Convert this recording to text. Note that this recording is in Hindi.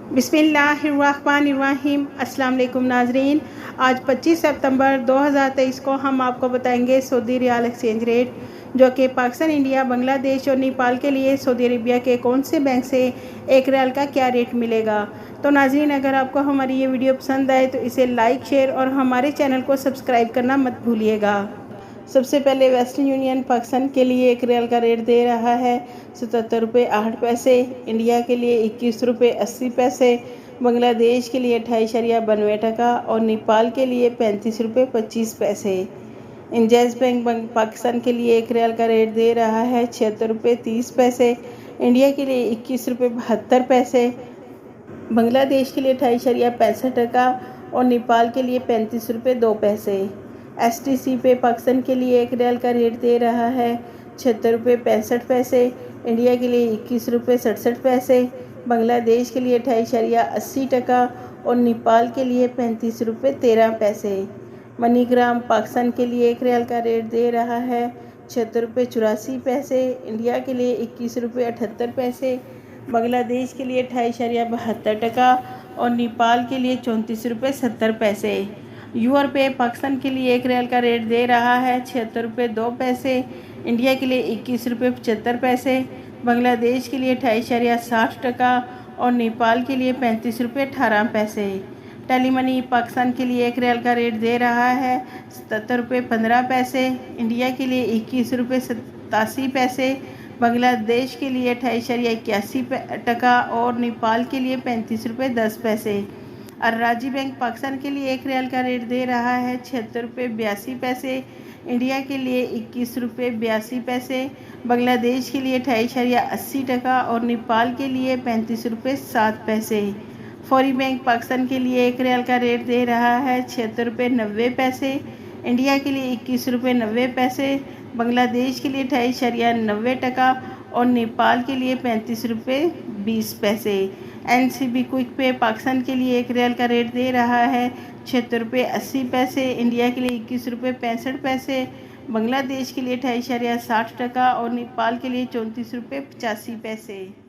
बिस्मिल्लाहिर्रहमानिर्रहीम। अस्सलाम वालेकुम नाजरीन। आज 25 सितंबर 2023 को हम आपको बताएंगे सऊदी रियाल एक्सचेंज रेट, जो कि पाकिस्तान, इंडिया, बांग्लादेश और नेपाल के लिए सऊदी अरबिया के कौन से बैंक से एक रियाल का क्या रेट मिलेगा। तो नाजरीन, अगर आपको हमारी ये वीडियो पसंद आए तो इसे लाइक, शेयर और हमारे चैनल को सब्सक्राइब करना मत भूलिएगा। सबसे पहले वेस्टर्न यूनियन पाकिस्तान के लिए एक रियाल का रेट दे रहा है 77 रुपये 8 पैसे, इंडिया के लिए 21 रुपये 80 पैसे, बांग्लादेश के लिए 28.92 और नेपाल के लिए 35 रुपये 25 पैसे। इंजैज़ बैंक पाकिस्तान के लिए एक रियाल का रेट दे रहा है 76 रुपये 30 पैसे, इंडिया के लिए 21 रुपये 72 पैसे, बांग्लादेश के लिए 28.65 और नेपाल के लिए 35 रुपये 2 पैसे। STC पे पाकिस्तान के लिए एक रियाल का रेट दे रहा है 76 रुपये 65 पैसे, इंडिया के लिए 21 रुपये 67 पैसे, बांग्लादेश के लिए 28.80 और नेपाल के लिए 35 रुपये 13 पैसे। मनीग्राम पाकिस्तान के लिए एक रियाल का रेट दे रहा है 76 रुपये 84 पैसे, इंडिया के लिए 21 रुपये 78 पैसे, बांग्लादेश के लिए 28.72 और नेपाल के लिए 34 रुपये 70 पैसे। यूआर पे पाकिस्तान के लिए एक रियाल का रेट दे रहा है 76 रुपये 2 पैसे, इंडिया के लिए 21 रुपये 75 पैसे, बांग्लादेश के लिए 28.60 और नेपाल के लिए 35 रुपये 18 पैसे। टेलीमनी पाकिस्तान के लिए एक रियाल का रेट दे रहा है 77 रुपये 15 पैसे, इंडिया के लिए 21 रुपये 87 पैसे, बांग्लादेश के लिए 28.81 और नेपाल के लिए 35 रुपये 10 पैसे। अर्राजी बैंक पाकिस्तान के लिए एक रियाल का रेट दे रहा है 76 रुपये 82 पैसे, इंडिया के लिए 21 रुपये 82 पैसे, बांग्लादेश के लिए 28.80 और नेपाल के लिए 35 रुपये 7 पैसे। फौरी बैंक पाकिस्तान के लिए एक रियाल का रेट दे रहा है 76 रुपये 90 पैसे, इंडिया के लिए 21 रुपये 90 पैसे, बांग्लादेश के लिए 28.90 और नेपाल के लिए 35 रुपये 20 पैसे। NCB क्विक पे पाकिस्तान के लिए एक रियाल का रेट दे रहा है 76 रुपये 80 पैसे, इंडिया के लिए 21 रुपये 65 पैसे, बांग्लादेश के लिए 28.60 और नेपाल के लिए 34 रुपये 85 पैसे।